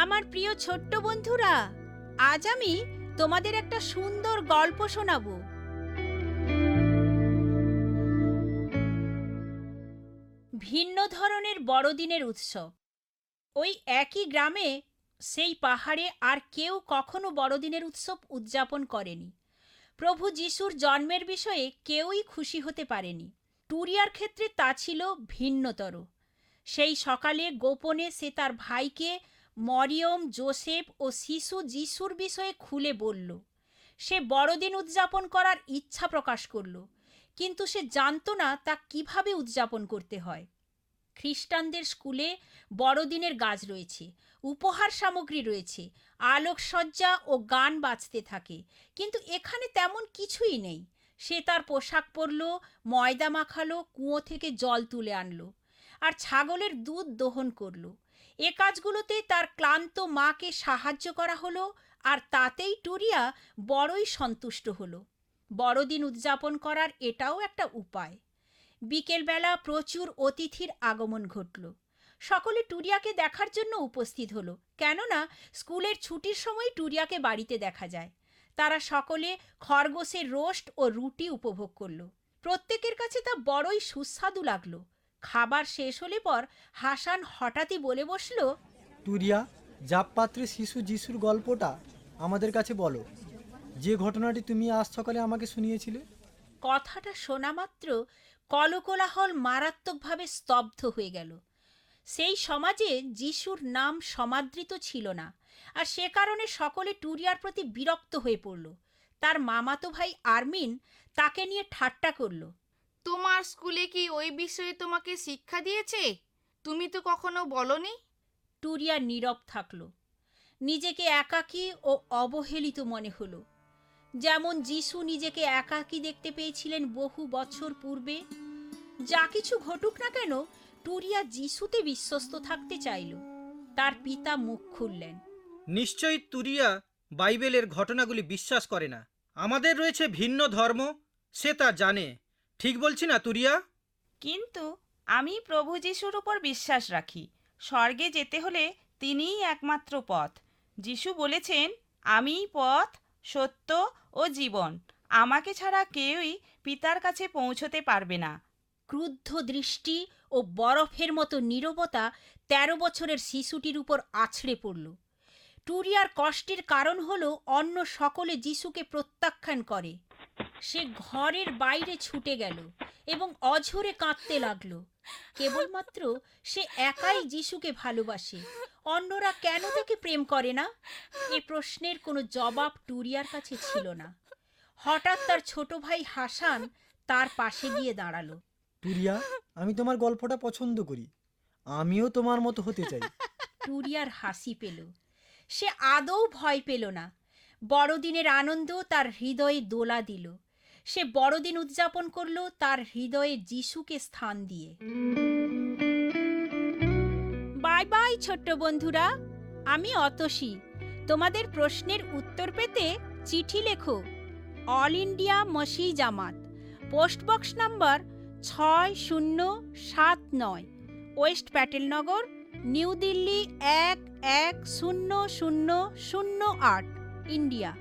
আমার প্রিয় ছোট্ট বন্ধুরা, আজ আমি তোমাদের একটা সুন্দর গল্প শোনাবো। ভিন্ন ধরনের বড়দিনের উৎসব। ওই একই গ্রামে, সেই পাহাড়ে আর কেউ কখনো বড়দিনের উৎসব উদযাপন করেনি। প্রভু যিশুর জন্মের বিষয়ে কেউই খুশি হতে পারেনি। টুরিয়ার ক্ষেত্রে তা ছিল ভিন্নতর। সেই সকালে গোপনে সে তার ভাইকে মরিয়ম, যোসেফ ও শিশু যিশুর বিষয়ে খুলে বলল। সে বড়দিন উদযাপন করার ইচ্ছা প্রকাশ করল, কিন্তু সে জানতো না তা কিভাবে উদযাপন করতে হয়। খ্রিস্টানদের স্কুলে বড়দিনের গাছ রয়েছে, উপহার সামগ্রী রয়েছে, আলোকসজ্জা ও গান বাজতে থাকে, কিন্তু এখানে তেমন কিছুই নেই। সে তার পোশাক পরল, ময়দা মাখালো, কুয়ো থেকে জল তুলে আনলো, আর ছাগলের দুধ দহন করলো। এ কাজগুলোতে তার ক্লান্ত মাকে সাহায্য করা হলো, আর তাতেই টুরিয়া বড়ই সন্তুষ্ট হলো। বড়দিন উদযাপন করার এটাও একটা উপায়। বিকেলবেলা প্রচুর অতিথির আগমন ঘটল। সকলে টুরিয়াকে দেখার জন্য উপস্থিত হলো, কেননা স্কুলের ছুটির সময় টুরিয়াকে বাড়িতে দেখা যায়। তারা সকলে খরগোশের রোস্ট ও রুটি উপভোগ করলো। প্রত্যেকের কাছে তা বড়ই সুস্বাদু লাগলো। খাবার শেষ হলে পর হাসান হঠাৎই বলে বসল, টুরিয়া, জাপপাত্রে শিশু যিশুর গল্পটা আমাদের কাছে বলো, যে ঘটনাটি তুমি আজ সকালে আমাকে শুনিয়েছিলে। কথাটা শোনা মাত্র কলকোলাহল মারাত্মকভাবে স্তব্ধ হয়ে গেল। সেই সমাজে যিশুর নাম সমাদৃত ছিল না, আর সে কারণে সকলে টুরিয়ার প্রতি বিরক্ত হয়ে পড়ল। তার মামাতো ভাই আরমিন তাকে নিয়ে ঠাট্টা করল। তোমার স্কুলে কি ওই বিষয়ে তোমাকে শিক্ষা দিয়েছে? তুমি তো কখনো বলনি। টুরিয়া নীরব থাকল। নিজেকে একাকী ও অবহেলিত মনে হলো, যেমন যিশু নিজেকে একাকী দেখতে পেয়েছিলেন বহু বছর পূর্বে। যা কিছু ঘটুক না কেন, টুরিয়া যিশুতে বিশ্বস্ত থাকতে চাইল। তার পিতা মুখ খুললেন। নিশ্চয়ই টুরিয়া বাইবেলের ঘটনাগুলি বিশ্বাস করে না। আমাদের রয়েছে ভিন্ন ধর্ম, সে তা জানে। ঠিক বলছি না টুরিয়া? কিন্তু আমি প্রভু যিশুর উপর বিশ্বাস রাখি। স্বর্গে যেতে হলে তিনিই একমাত্র পথ। যিশু বলেছেন, আমিই পথ, সত্য ও জীবন। আমাকে ছাড়া কেউই পিতার কাছে পৌঁছতে পারবে না। ক্রুদ্ধ দৃষ্টি ও বরফের মতো নীরবতা ১৩ বছরের শিশুটির উপর আছড়ে পড়ল। টুরিয়ার কষ্টের কারণ হলো অন্য সকলে যিশুকে প্রত্যাখ্যান করে। সে ঘরের বাইরে ছুটে গেল এবং অঝরে কাঁদতে লাগলো। কেবলমাত্র সে একাই যিশুকে ভালোবাসে, অন্যরা কেন তাকে প্রেম করে না? এ প্রশ্নের কোনো জবাব টুরিয়ার কাছে ছিল না। হঠাৎ তার ছোট ভাই হাসান তার পাশে গিয়ে দাঁড়ালো। টুরিয়া, আমি তোমার গল্পটা পছন্দ করি, আমিও তোমার মতো হতে চাই। টুরিয়ার হাসি পেল। সে আদৌ ভয় পেল না। বড়দিনের আনন্দ তার হৃদয়ে দোলা দিল। সে বড়দিন উদযাপন করলো তার হৃদয়ে যিশুকে স্থান দিয়ে। বাই বাই ছোট্ট বন্ধুরা, আমি অতসী। তোমাদের প্রশ্নের উত্তর পেতে চিঠি লেখো। All India Masih Jamaat, post box number 6079, west Patelnagar, new Delhi 110008, India.